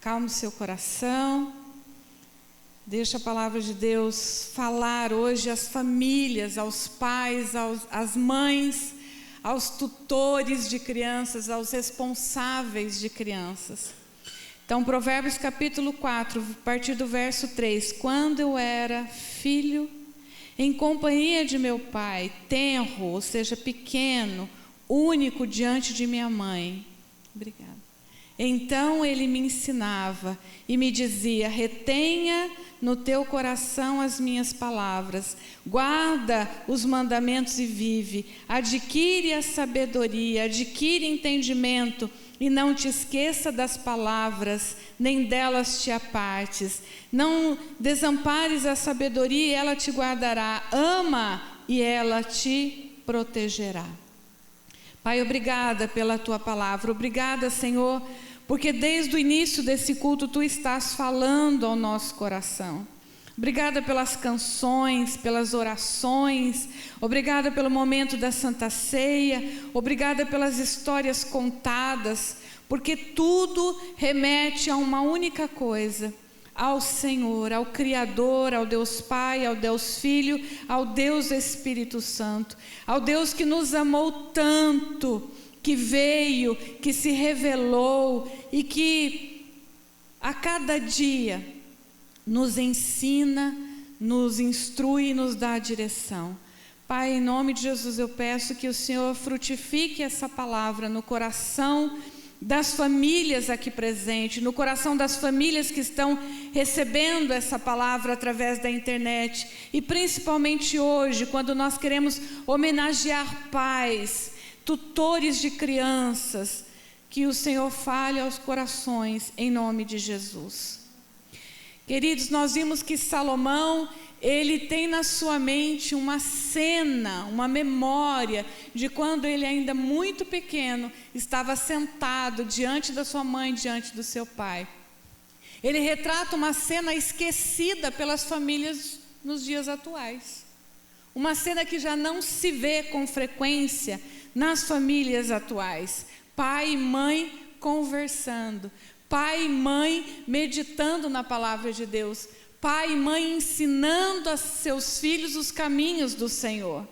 Acalme o seu coração. Deixa a palavra de Deus falar hoje às famílias, aos pais, às mães, aos tutores de crianças, aos responsáveis de crianças. Então, Provérbios capítulo 4, a partir do verso 3. Quando eu era filho, em companhia de meu pai, tenro, ou seja, pequeno, único diante de minha mãe. Obrigada. Então ele me ensinava e me dizia: retenha no teu coração as minhas palavras, guarda os mandamentos e vive, adquire a sabedoria, adquire entendimento, e não te esqueça das palavras, nem delas te apartes. Não desampares a sabedoria, e ela te guardará. Ama, e ela te protegerá. Pai, obrigada pela tua palavra. Obrigada, Senhor, porque desde o início desse culto tu estás falando ao nosso coração. Obrigada pelas canções, pelas orações. Obrigada pelo momento da Santa Ceia. Obrigada pelas histórias contadas, porque tudo remete a uma única coisa: ao Senhor, ao Criador, ao Deus Pai, ao Deus Filho, ao Deus Espírito Santo, ao Deus que nos amou tanto, que veio, que se revelou e que a cada dia nos ensina, nos instrui e nos dá a direção. Pai, em nome de Jesus eu peço que o Senhor frutifique essa palavra no coração das famílias aqui presentes, no coração das famílias que estão recebendo essa palavra através da internet, e principalmente hoje, quando nós queremos homenagear pais, tutores de crianças, que o Senhor fale aos corações, em nome de Jesus. Queridos, nós vimos que Salomão, ele tem na sua mente uma cena, uma memória de quando ele ainda muito pequeno estava sentado diante da sua mãe, diante do seu pai. Ele retrata uma cena esquecida pelas famílias nos dias atuais. Uma cena que já não se vê com frequência nas famílias atuais. Pai e mãe conversando. Pai e mãe meditando na palavra de Deus. Pai e mãe ensinando a seus filhos os caminhos do Senhor.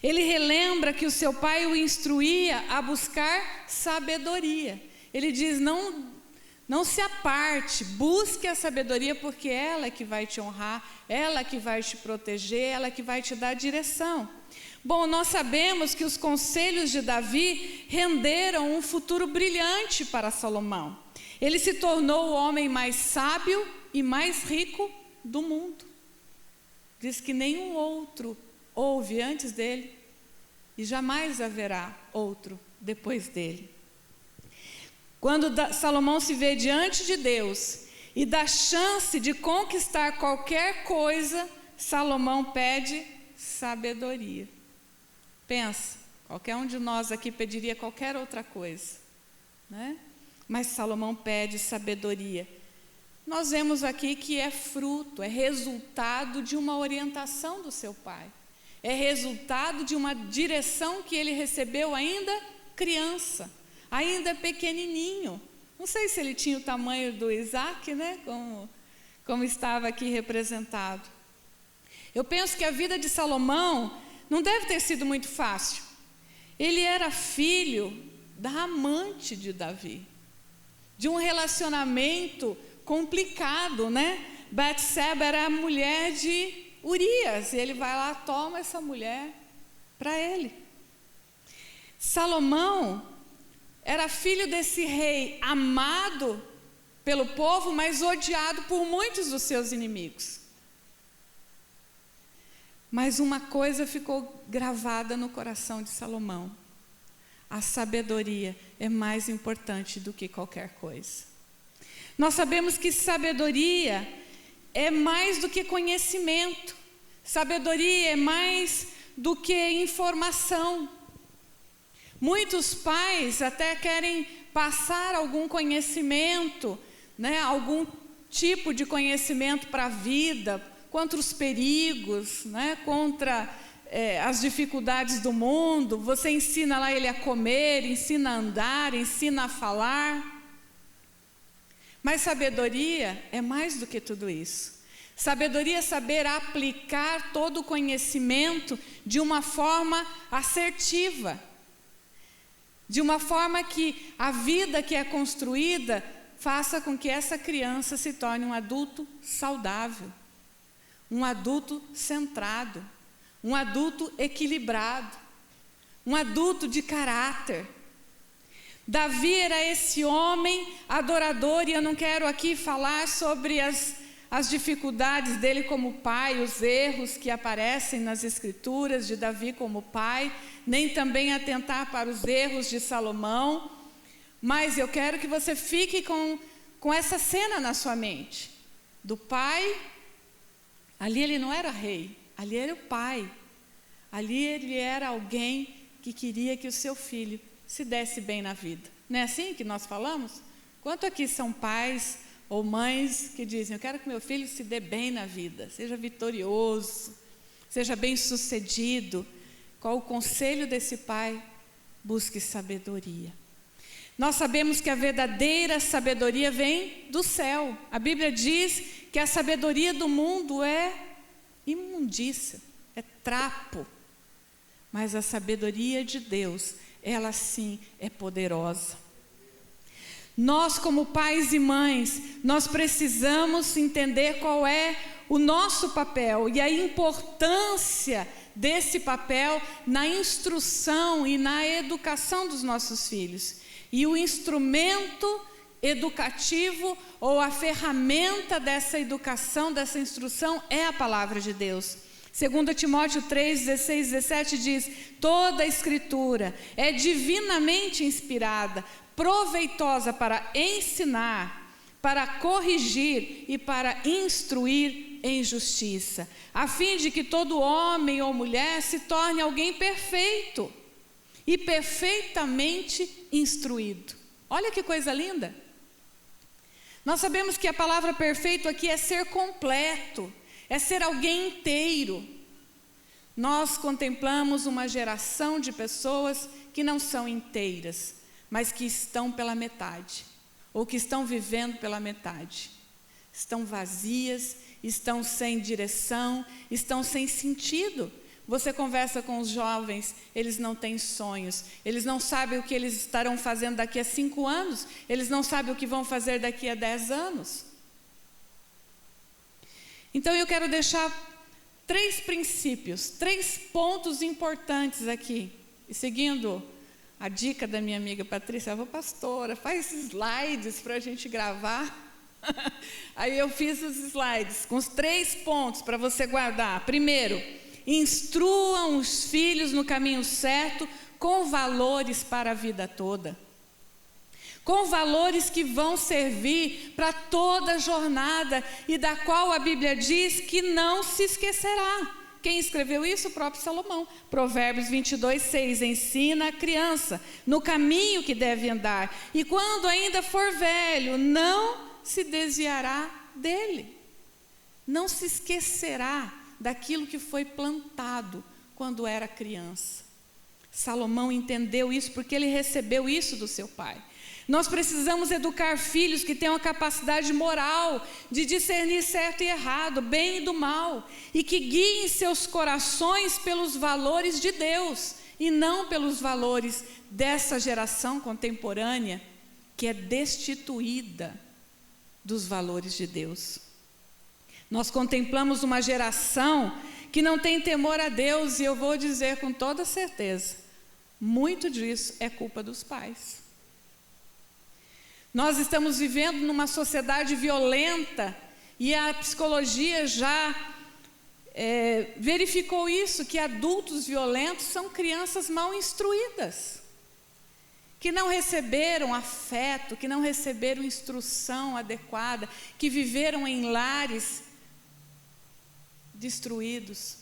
Ele relembra que o seu pai o instruía a buscar sabedoria. Ele diz: não se aparte, busque a sabedoria, porque ela é que vai te honrar, ela é que vai te proteger, ela é que vai te dar direção. Bom, nós sabemos que os conselhos de Davi renderam um futuro brilhante para Salomão. Ele se tornou o homem mais sábio e mais rico do mundo. Diz que nenhum outro houve antes dele e jamais haverá outro depois dele. Quando Salomão se vê diante de Deus e dá chance de conquistar qualquer coisa, Salomão pede sabedoria. Pensa, qualquer um de nós aqui pediria qualquer outra coisa, né? Mas Salomão pede sabedoria. Nós vemos aqui que é fruto, é resultado de uma orientação do seu pai. É resultado de uma direção que ele recebeu ainda criança, ainda pequenininho. Não sei se ele tinha o tamanho do Isaac, né? Como estava aqui representado. Eu penso que a vida de Salomão não deve ter sido muito fácil. Ele era filho da amante de Davi, de um relacionamento complicado, né? Batseba era a mulher de Urias, e ele vai lá, toma essa mulher para ele. Salomão era filho desse rei amado pelo povo, mas odiado por muitos dos seus inimigos. Mas uma coisa ficou gravada no coração de Salomão: a sabedoria é mais importante do que qualquer coisa. Nós sabemos que sabedoria é mais do que conhecimento. Sabedoria é mais do que informação. Muitos pais até querem passar algum conhecimento, né, algum tipo de conhecimento para a vida, contra os perigos, né, contra as dificuldades do mundo. Você ensina lá ele a comer, ensina a andar, ensina a falar. Mas sabedoria é mais do que tudo isso. Sabedoria é saber aplicar todo o conhecimento de uma forma assertiva, de uma forma que a vida que é construída faça com que essa criança se torne um adulto saudável, um adulto centrado, um adulto equilibrado, um adulto de caráter. Davi era esse homem adorador, e eu não quero aqui falar sobre as dificuldades dele como pai, os erros que aparecem nas escrituras de Davi como pai, nem também atentar para os erros de Salomão, mas eu quero que você fique com essa cena na sua mente, do pai. Ali ele não era rei, ali era o pai, ali ele era alguém que queria que o seu filho se desse bem na vida. Não é assim que nós falamos? Quanto aqui são pais ou mães que dizem: eu quero que meu filho se dê bem na vida, seja vitorioso, seja bem sucedido. Qual o conselho desse pai? Busque sabedoria. Nós sabemos que a verdadeira sabedoria vem do céu. A Bíblia diz que a sabedoria do mundo é imundícia, é trapo. Mas a sabedoria de Deus, ela sim é poderosa. Nós, como pais e mães, nós precisamos entender qual é o nosso papel e a importância desse papel na instrução e na educação dos nossos filhos. E o instrumento educativo ou a ferramenta dessa educação, dessa instrução, é a palavra de Deus. 2 Timóteo 3, 16, 17 diz: toda a escritura é divinamente inspirada, proveitosa para ensinar, para corrigir e para instruir em justiça, a fim de que todo homem ou mulher se torne alguém perfeito e perfeitamente instruído. Olha que coisa linda! Nós sabemos que a palavra perfeito aqui é ser completo, é ser alguém inteiro. Nós contemplamos uma geração de pessoas que não são inteiras, mas que estão pela metade, ou que estão vivendo pela metade. Estão vazias, estão sem direção, estão sem sentido. Você conversa com os jovens, eles não têm sonhos, eles não sabem o que eles estarão fazendo daqui a 5 anos, eles não sabem o que vão fazer daqui a 10 anos. Então eu quero deixar 3 princípios, 3 pontos importantes aqui. E seguindo a dica da minha amiga Patrícia, pastora, faz slides para a gente gravar. Aí eu fiz os slides com os 3 pontos para você guardar. Primeiro, instruam os filhos no caminho certo, com valores para a vida toda. Com valores que vão servir para toda a jornada e da qual a Bíblia diz que não se esquecerá. Quem escreveu isso? O próprio Salomão. Provérbios 22, 6. Ensina a criança no caminho que deve andar, e quando ainda for velho, não se desviará dele. Não se esquecerá daquilo que foi plantado quando era criança. Salomão entendeu isso porque ele recebeu isso do seu pai. Nós precisamos educar filhos que tenham a capacidade moral de discernir certo e errado, bem e do mal, e que guiem seus corações pelos valores de Deus e não pelos valores dessa geração contemporânea que é destituída dos valores de Deus. Nós contemplamos uma geração que não tem temor a Deus, e eu vou dizer com toda certeza, muito disso é culpa dos pais. Nós estamos vivendo numa sociedade violenta, e a psicologia já verificou isso, que adultos violentos são crianças mal instruídas, que não receberam afeto, que não receberam instrução adequada, que viveram em lares destruídos.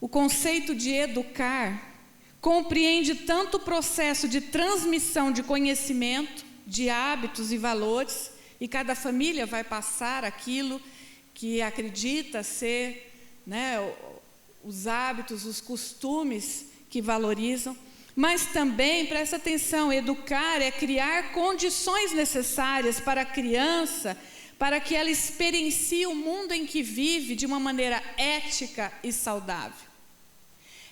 O conceito de educar compreende tanto o processo de transmissão de conhecimento, de hábitos e valores, e cada família vai passar aquilo que acredita ser, os hábitos, os costumes que valorizam, Mas também, presta atenção, educar é criar condições necessárias para a criança, para que ela experiencie o mundo em que vive de uma maneira ética e saudável.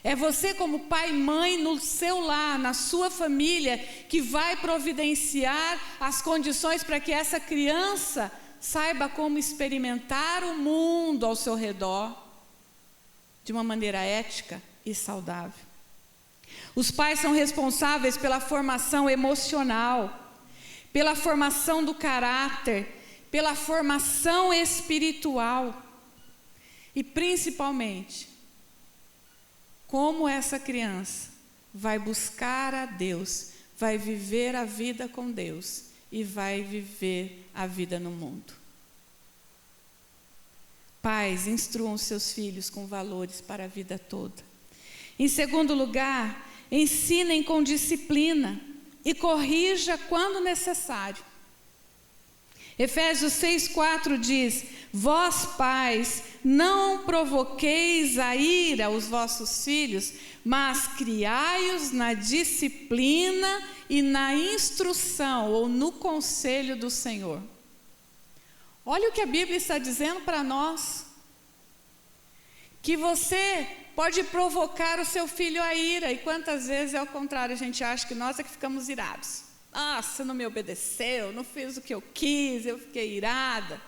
É você como pai e mãe no seu lar, na sua família, que vai providenciar as condições para que essa criança saiba como experimentar o mundo ao seu redor de uma maneira ética e saudável. Os pais são responsáveis pela formação emocional, pela formação do caráter, pela formação espiritual e principalmente como essa criança vai buscar a Deus, vai viver a vida com Deus e vai viver a vida no mundo. Pais, instruam seus filhos com valores para a vida toda. Em segundo lugar, ensinem com disciplina e corrija quando necessário. Efésios 6,4 diz: vós pais, não provoqueis a ira aos vossos filhos, mas criai-os na disciplina e na instrução, ou no conselho do Senhor. Olha o que a Bíblia está dizendo para nós. Que você pode provocar o seu filho a ira, e quantas vezes é ao contrário, a gente acha que nós é que ficamos irados. Nossa, não me obedeceu, não fiz o que eu quis, eu fiquei irada.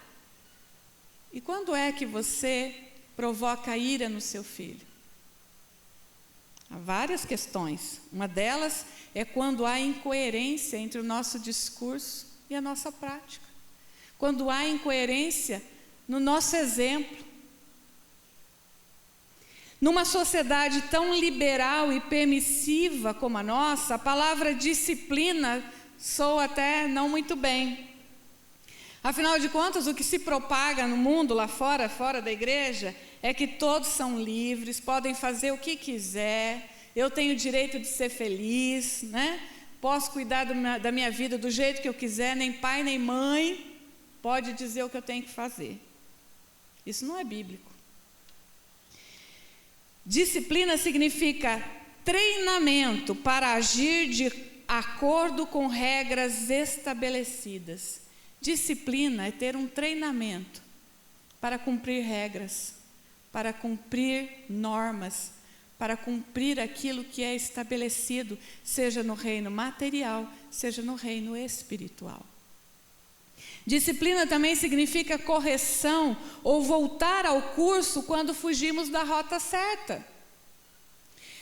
E quando é que você provoca a ira no seu filho? Há várias questões. Uma delas é quando há incoerência entre o nosso discurso e a nossa prática. Quando há incoerência no nosso exemplo. Numa sociedade tão liberal e permissiva como a nossa, a palavra disciplina soa até não muito bem. Afinal de contas, o que se propaga no mundo lá fora, fora da igreja, é que todos são livres, podem fazer o que quiser, eu tenho o direito de ser feliz, né? Posso cuidar da minha vida do jeito que eu quiser, nem pai nem mãe pode dizer o que eu tenho que fazer. Isso não é bíblico. Disciplina significa treinamento para agir de acordo com regras estabelecidas. Disciplina é ter um treinamento para cumprir regras, para cumprir normas, para cumprir aquilo que é estabelecido, seja no reino material, seja no reino espiritual. Disciplina também significa correção ou voltar ao curso quando fugimos da rota certa.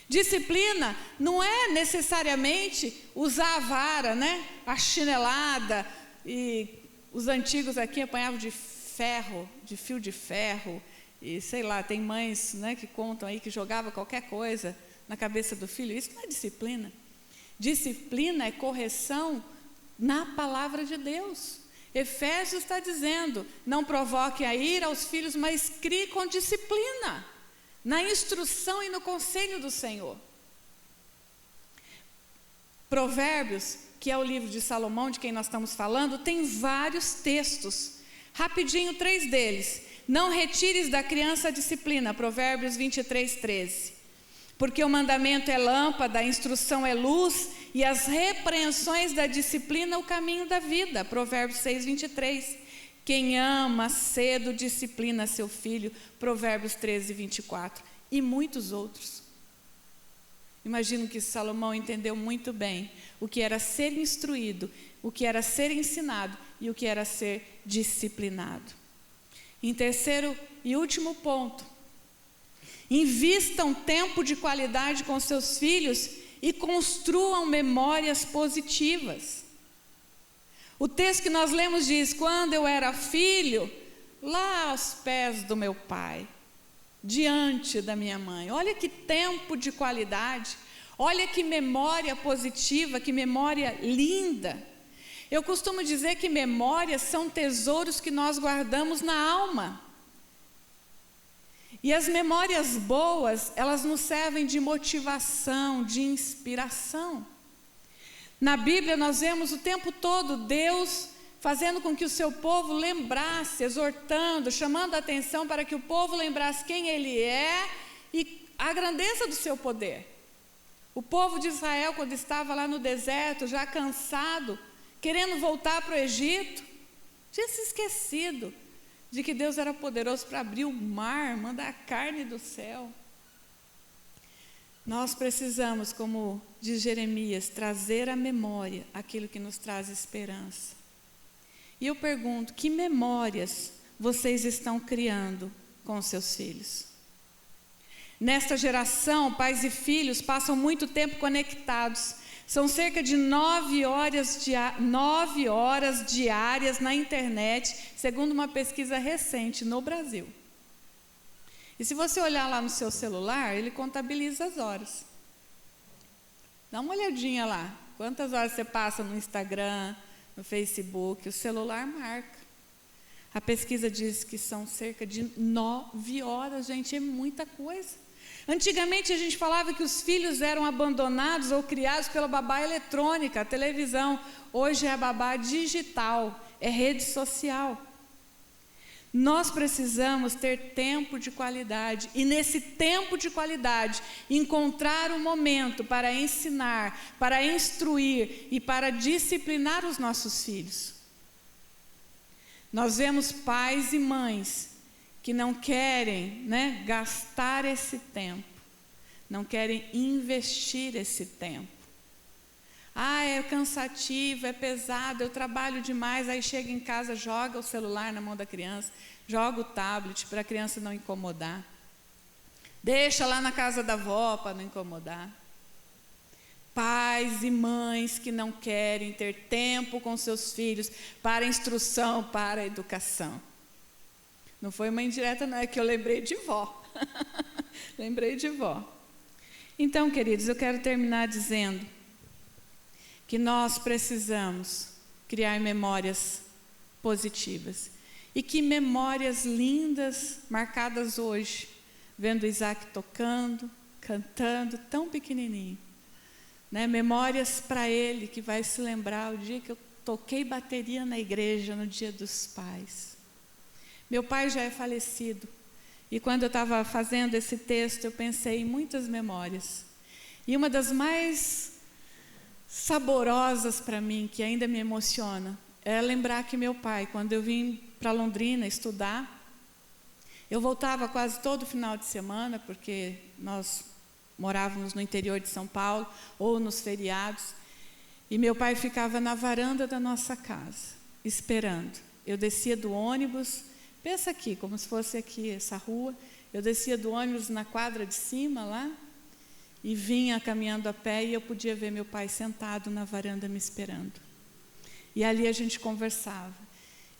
Disciplina não é necessariamente usar a vara, né? A chinelada, e os antigos aqui apanhavam de ferro, de fio de ferro, e sei lá, tem mães, né, que contam aí que jogava qualquer coisa na cabeça do filho. Isso não é disciplina. Disciplina é correção na palavra de Deus. Efésios está dizendo: não provoque a ira aos filhos, mas crie com disciplina, na instrução e no conselho do Senhor. Provérbios, que é o livro de Salomão, de quem nós estamos falando, tem vários textos. Rapidinho, 3 deles. Não retires da criança a disciplina, Provérbios 23:13. Porque o mandamento é lâmpada, a instrução é luz, e as repreensões da disciplina o caminho da vida, Provérbios 6:23. Quem ama cedo disciplina seu filho, Provérbios 13:24. E muitos outros. Imagino que Salomão entendeu muito bem o que era ser instruído, o que era ser ensinado e o que era ser disciplinado. Em terceiro e último ponto, invistam tempo de qualidade com seus filhos e construam memórias positivas. O texto que nós lemos diz: quando eu era filho, lá aos pés do meu pai, diante da minha mãe. Olha que tempo de qualidade, olha que memória positiva, que memória linda. Eu costumo dizer que memórias são tesouros que nós guardamos na alma. E as memórias boas, elas nos servem de motivação, de inspiração. Na Bíblia nós vemos o tempo todo Deus fazendo com que o seu povo lembrasse, exortando, chamando a atenção para que o povo lembrasse quem Ele é e a grandeza do seu poder. O povo de Israel, quando estava lá no deserto, já cansado, querendo voltar para o Egito, tinha se esquecido de que Deus era poderoso para abrir o mar, mandar carne do céu. Nós precisamos, como diz Jeremias, trazer à memória aquilo que nos traz esperança. E eu pergunto, que memórias vocês estão criando com os seus filhos? Nesta geração, pais e filhos passam muito tempo conectados. São cerca de 9 horas diárias na internet, segundo uma pesquisa recente no Brasil. E se você olhar lá no seu celular, ele contabiliza as horas. Dá uma olhadinha lá. Quantas horas você passa no Instagram, no Facebook, o celular marca. A pesquisa diz que são cerca de 9 horas, gente, é muita coisa. Antigamente a gente falava que os filhos eram abandonados ou criados pela babá eletrônica, a televisão. Hoje é a babá digital, é rede social. Nós precisamos ter tempo de qualidade e nesse tempo de qualidade encontrar um momento para ensinar, para instruir e para disciplinar os nossos filhos. Nós vemos pais e mães que não querem, gastar esse tempo, não querem investir esse tempo. É cansativo, é pesado, eu trabalho demais, aí chega em casa, joga o celular na mão da criança, joga o tablet para a criança não incomodar, deixa lá na casa da avó para não incomodar. Pais e mães que não querem ter tempo com seus filhos para instrução, para educação. Não foi uma indireta, não, é que eu lembrei de vó. Lembrei de vó. Então, queridos, eu quero terminar dizendo que nós precisamos criar memórias positivas. E que memórias lindas marcadas hoje, vendo Isaac tocando, cantando, tão pequenininho. Memórias para ele, que vai se lembrar o dia que eu toquei bateria na igreja, no Dia dos Pais. Meu pai já é falecido, e quando eu estava fazendo esse texto, eu pensei em muitas memórias. E uma das mais saborosas para mim, que ainda me emociona, é lembrar que meu pai, quando eu vim para Londrina estudar, eu voltava quase todo final de semana, porque nós morávamos no interior de São Paulo, ou nos feriados, e meu pai ficava na varanda da nossa casa, esperando. Eu descia do ônibus, pensa aqui, como se fosse aqui essa rua, eu descia do ônibus na quadra de cima lá, e vinha caminhando a pé, e eu podia ver meu pai sentado na varanda me esperando. E ali a gente conversava,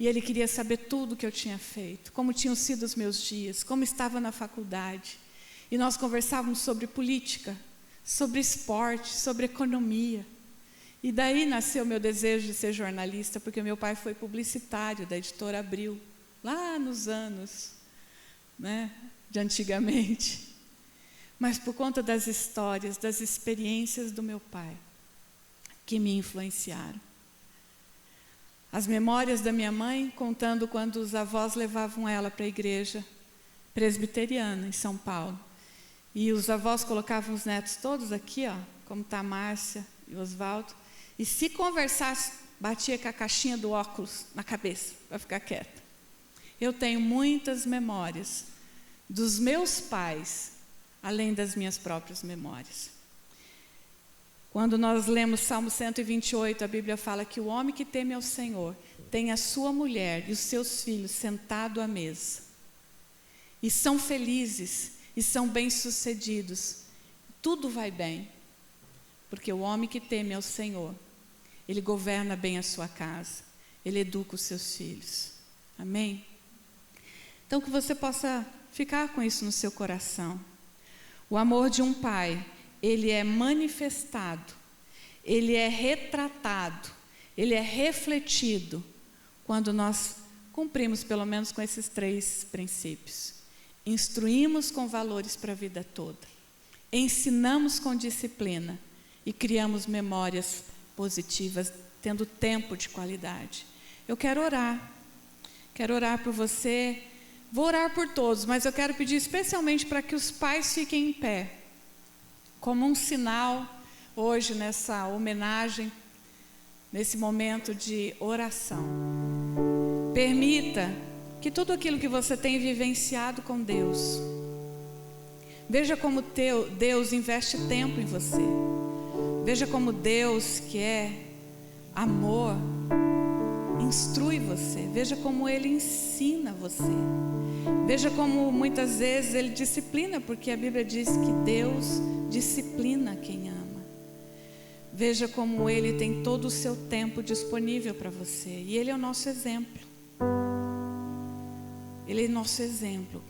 e ele queria saber tudo que eu tinha feito, como tinham sido os meus dias, como estava na faculdade. E nós conversávamos sobre política, sobre esporte, sobre economia. E daí nasceu meu desejo de ser jornalista, porque meu pai foi publicitário da editora Abril, lá nos anos de antigamente. Mas por conta das histórias, das experiências do meu pai, que me influenciaram. As memórias da minha mãe, contando quando os avós levavam ela para a igreja presbiteriana em São Paulo. E os avós colocavam os netos todos aqui, como está a Márcia e o Oswaldo, e se conversasse, batia com a caixinha do óculos na cabeça, para ficar quieta. Eu tenho muitas memórias dos meus pais, além das minhas próprias memórias. Quando nós lemos Salmo 128, a Bíblia fala que o homem que teme ao Senhor tem a sua mulher e os seus filhos sentados à mesa. E são felizes, e são bem-sucedidos. Tudo vai bem, porque o homem que teme ao Senhor, ele governa bem a sua casa, ele educa os seus filhos. Amém? Então que você possa ficar com isso no seu coração. O amor de um pai, ele é manifestado, ele é retratado, ele é refletido quando nós cumprimos pelo menos com esses 3 princípios. Instruímos com valores para a vida toda, ensinamos com disciplina e criamos memórias positivas, tendo tempo de qualidade. Eu quero orar por você, vou orar por todos, mas eu quero pedir especialmente para que os pais fiquem em pé, como um sinal, hoje nessa homenagem, nesse momento de oração, permita que tudo aquilo que você tem vivenciado com Deus, veja como Deus investe tempo em você. Veja como Deus, que é amor, instrui você. Veja como Ele ensina você. Veja como muitas vezes Ele disciplina, porque a Bíblia diz que Deus disciplina quem ama. Veja como Ele tem todo o seu tempo disponível para você. E Ele é o nosso exemplo. Ele é nosso exemplo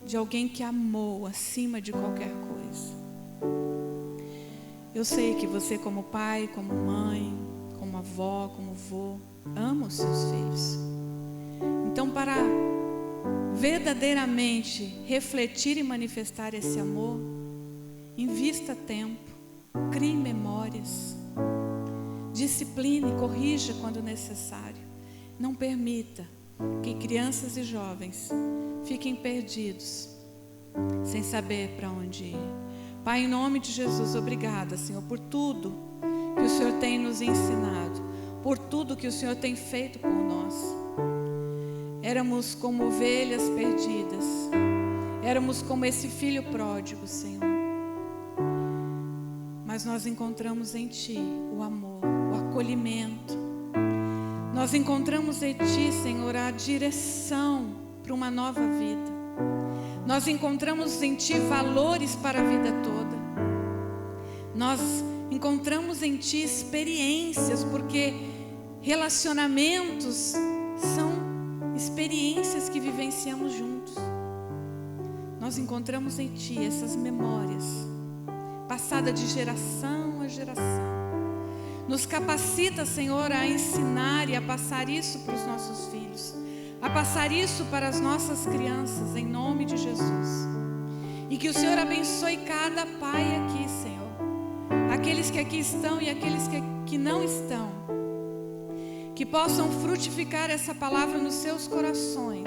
de alguém que amou acima de qualquer coisa. Eu sei que você, como pai, como mãe, como avó, como avô, ama os seus filhos. Então, para verdadeiramente refletir e manifestar esse amor, invista tempo, crie memórias, discipline, corrija quando necessário. Não permita que crianças e jovens fiquem perdidos, sem saber para onde ir. Pai, em nome de Jesus, obrigada, Senhor, por tudo que o Senhor tem nos ensinado, por tudo que o Senhor tem feito por nós. Éramos como ovelhas perdidas, éramos como esse filho pródigo, Senhor, mas nós encontramos em Ti o amor, o acolhimento. Nós encontramos em Ti, Senhor, a direção para uma nova vida. Nós encontramos em Ti valores para a vida toda. Nós encontramos em Ti experiências, porque relacionamentos são experiências que vivenciamos juntos. Nós encontramos em Ti essas memórias, passadas de geração a geração. Nos capacita, Senhor, a ensinar e a passar isso para os nossos filhos, a passar isso para as nossas crianças, em nome de Jesus. E que o Senhor abençoe cada pai aqui, Senhor, aqueles que aqui estão e aqueles que não estão, que possam frutificar essa palavra nos seus corações,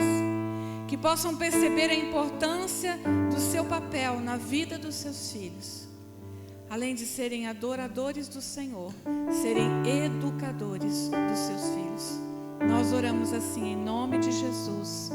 que possam perceber a importância do seu papel na vida dos seus filhos, além de serem adoradores do Senhor, serem educadores dos seus filhos. Nós oramos assim em nome de Jesus.